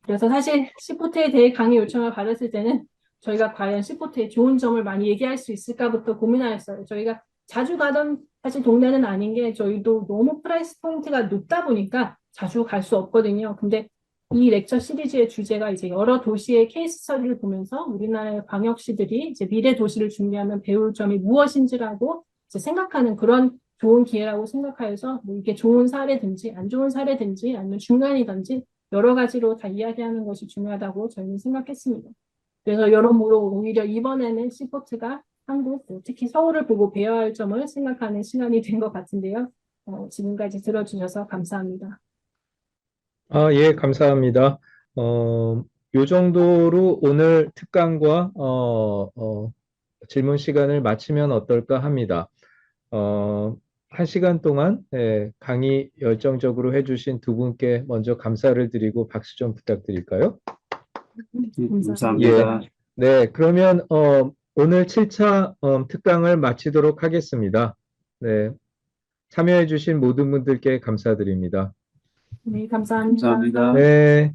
그래서 사실 시포트에 대해 강의 요청을 받았을 때는 저희가 과연 시포트의 좋은 점을 많이 얘기할 수 있을까부터 고민하였어요. 저희가 자주 가던 사실 동네는 아닌 게 저희도 너무 프라이스 포인트가 높다 보니까 자주 갈 수 없거든요. 근데 이 렉처 시리즈의 주제가 이제 여러 도시의 케이스 스터디를 보면서 우리나라의 광역시들이 이제 미래 도시를 준비하면 배울 점이 무엇인지라고 이제 생각하는 그런 좋은 기회라고 생각하여서 뭐 이게 좋은 사례든지 안 좋은 사례든지 아니면 중간이든지 여러 가지로 다 이야기하는 것이 중요하다고 저희는 생각했습니다. 그래서 여러모로 오히려 이번에는 시포트가 한국, 특히 서울을 보고 배워야 할 점을 생각하는 시간이 된 것 같은데요. 지금까지 들어주셔서 감사합니다. 예, 감사합니다. 요 정도로 오늘 특강과 질문 시간을 마치면 어떨까 합니다. 1시간 동안 강의 열정적으로 해주신 두 분께 먼저 감사를 드리고 박수 좀 부탁드릴까요? 감사합니다. 네, 그러면 오늘 7차 특강을 마치도록 하겠습니다. 네, 참여해주신 모든 분들께 감사드립니다. 네, 감사합니다. 감사합니다. 네.